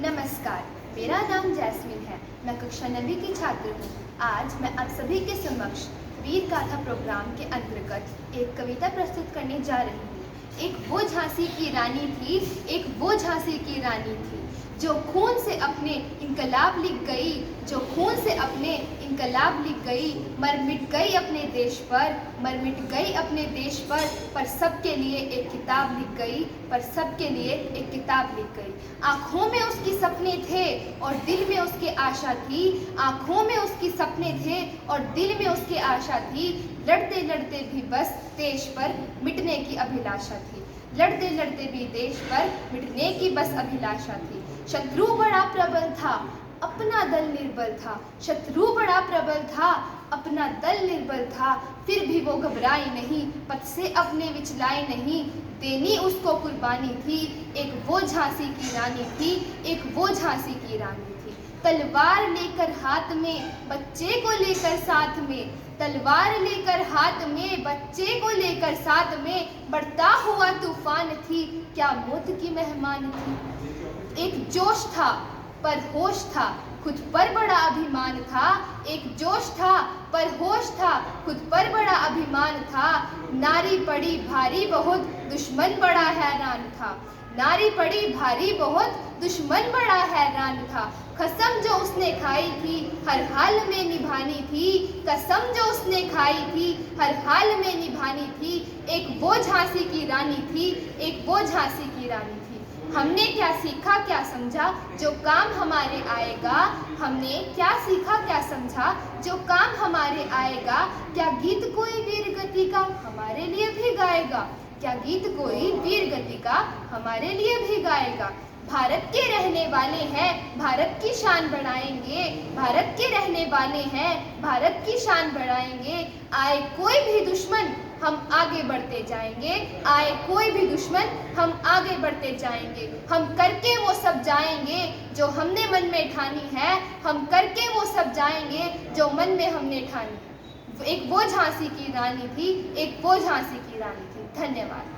नमस्कार, मेरा नाम जैस्मिन है। मैं कक्षा 9वीं की छात्र हूँ। आज मैं आप सभी के समक्ष वीर गाथा प्रोग्राम के अंतर्गत एक कविता प्रस्तुत करने जा रही हूँ। एक वो झांसी की रानी थी, एक वो झांसी की रानी थी, जो खून से अपने इनकलाब लिख गई, जो खून से अपने इनकलाब लिख गई। मर मिट गई अपने देश पर, मर मिट गई अपने देश पर सबके लिए एक किताब लिख गई, पर सबके लिए एक किताब लिख गई। आँखों में उसकी सपने थे और दिल में उसके आशा थी, आँखों में उसकी सपने थे और दिल में उसके आशा थी। लड़ते लड़ते भी बस देश पर मिटने की अभिलाषा थी, लड़ते लड़ते भी देश पर मिटने की बस अभिलाषा थी। शत्रु बड़ा प्रबल था, अपना दल निर्बल था, शत्रु बड़ा प्रबल था, अपना दल निर्बल था। फिर भी वो घबराई नहीं, पथ से अपने विचलाई नहीं, देनी उसको कुर्बानी थी। एक वो झांसी की रानी थी, एक वो झांसी की रानी थी। तलवार लेकर हाथ में, बच्चे को लेकर साथ में, तलवार लेकर हाथ में, बच्चे को लेकर साथ में, बढ़ता हुआ तूफान थी, क्या मौत की मेहमान थी। एक जोश था पर होश था, खुद पर बड़ा अभिमान था। एक जोश था पर होश था, खुद पर बड़ा अभिमान था। नारी पड़ी भारी बहुत, दुश्मन बड़ा हैरान था, नारी पड़ी भारी बहुत, दुश्मन बड़ा हैरान था। कसम जो उसने खाई थी, हर हाल में निभानी थी, कसम जो उसने खाई थी, हर हाल में निभानी थी। एक वो झांसी की रानी थी, एक वो झांसी की रानी थी। हमने क्या सीखा क्या समझा, जो काम हमारे आएगा, हमने क्या सीखा क्या समझा, जो काम हमारे आएगा। क्या गीत कोई वीर गति का हमारे लिए भी गाएगा, क्या गीत कोई वीर गति का हमारे लिए भी गाएगा। भारत के रहने वाले हैं, भारत की शान बढ़ाएंगे, भारत के रहने वाले हैं, भारत की शान बढ़ाएंगे। आए कोई भी दुश्मन हम आगे बढ़ते जाएंगे, आए कोई भी दुश्मन हम आगे बढ़ते जाएंगे। हम करके वो सब जाएंगे जो हमने मन में ठानी है, हम करके वो सब जाएंगे जो मन में हमने ठानी है। एक वो झांसी की रानी थी, एक वो झांसी की रानी थी। धन्यवाद।